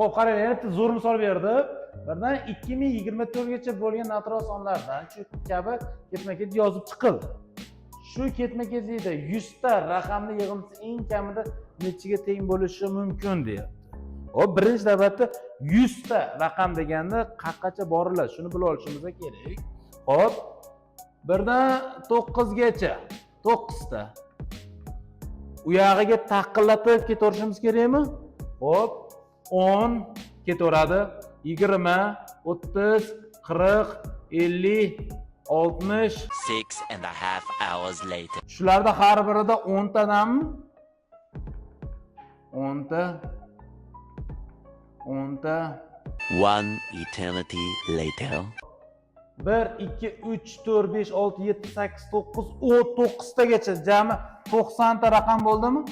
Xo'p, qarang, yana zo'r misol berdim. Birdan 2024 gacha bo'lgan natural sonlardan shu kabi ketma-ket yozib chiqildi. Shu ketma-ketlikda 100 ta raqamni yig'indisi eng kamida nechiga teng bo'lishi mumkin deyapti. Hop, birinchi navbatda 100 ta raqam deganda qaqqacha boriladi, shuni bilib olishimiz kerak. Hop, 1dan 9 gacha 9 ta. U yog'iga taqillatib ketaverishimiz kerakmi? Hop, 10 ketaveradi, 20, 30, 40, 50, 60. 6.5 hours later. Shularda har birida 10 tadanmi? 10 ta. 10 ta. One eternity later. 1, 2, 3, 4, 5, 6, 7, 8, 9, 9 tagacha jami 90 ta raqam bo'ldimi?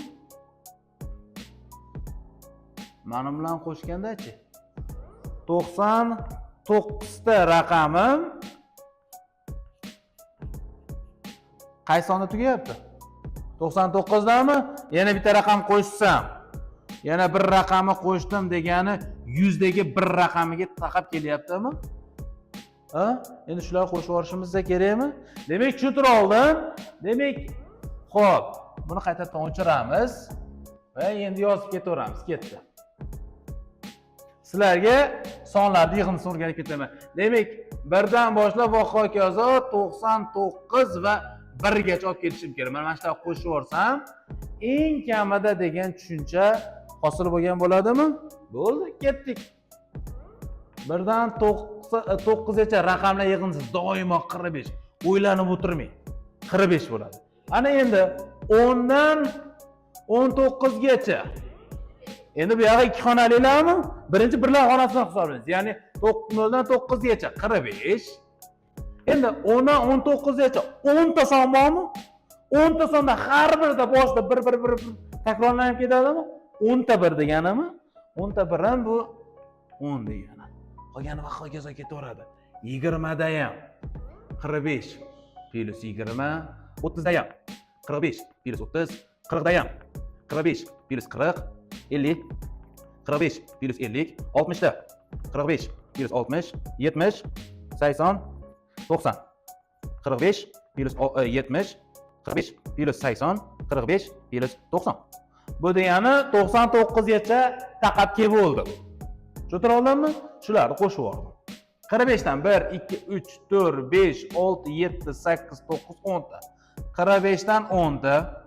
Mana bilan qo'shganda-chi? 99 ta raqamim qaysi sonda tugayapti? 99 dami? Yana bitta raqam qo'shsam, yana bir raqamni qo'shdim degani 100 dagi bir raqamiga taqab kelyaptimi? Ha? Endi shular qo'shib yuborishimiz kerakmi? Demak, tushuntira oldim. Demak, xo'p, buni qaytadan o'chiramiz va endi yozib ketaveramiz. Ketdi. Sizlarga sonlarni yig'indisini o'rganib ketaman. Demak, 1dan boshlab va hokazo 99 va 1 gacha olib ketishim kerak. Mana shunday qo'shib yuborsam, eng kamida degan tushuncha hosil bo'lgan bo'ladimi? Bo'ldi, ketdik. 1dan 9 gacha raqamlar yig'indisi doimo 45. O'ylanib o'tirmang. 45 bo'ladi. Ana endi 10 dan 19 gacha. Endi bu yoqqa 2 xonalilarmi? Birinchi birlar xonasini hisoblaymiz. Ya'ni 0 dan 9 gacha 45. Endi 10 dan 19 gacha 10 ta son bormi? 10 ta sonda har birida boshida bir takrorlanib ketadimi? 10 ta bir deganimi? 10 ta bir ham bu 10 degani. Qolgani va hokazo ketaveradi. 20 da ham 45 plus 20, 30 da ham 45 plus 30, 40 da ham 45 plus 40, 50, 45 plus 50, 60 da 45 plus 60, 70, 80, 90. 45 plus 70, 45 plus 80, 45 plus 90. Bu degani 99 gacha taqab kelib bo'ldi. Tushuntira oldimmi? Shularni qo'shib yubordim. 45 dan 1, 2, 3, 4, 5, 6, 7, 8, 9, 10 ta. 45 dan 10 ta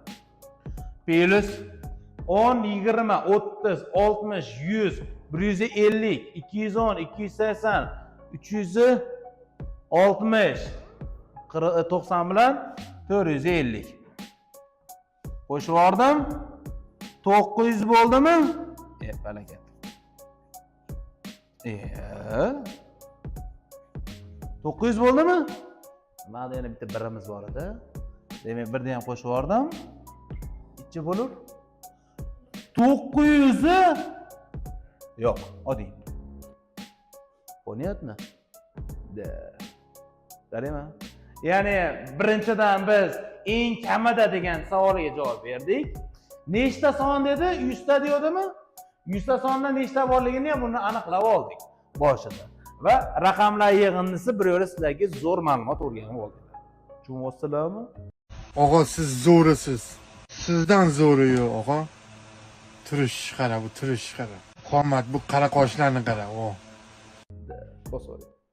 plus 10, 20, 30, 60, 100, 150, 210, 280, 360, 90 bilan 450. Qo'shib yubordim. 900 bo'ldimi? Balakat. 900 bo'ldimi? Mana yana bitta birimiz bor edi. Demak, birni ham qo'shib yubordim. Necha bo'lur? 900 yo'q, oddiy. Понятно? Da. Qarayman. Ya'ni birinchidan biz eng kamida degan savoliga javob berdik. Nechta son dedi? 100 ta deyodimi? 100 ta sonda nechta borligini ham buni aniqlab oldik boshida. Va raqamlar yig'indisi bir yo'la sizlarga zo'r ma'lumot o'rganib oldik. Tushunasizlarmi? Og'a, siz zo'risiz. Sizdan zo'ri yo'q, og'a. Turish qara, bu turish qara. Qomat, bu qara qoshlarni qara, o. Bosavering.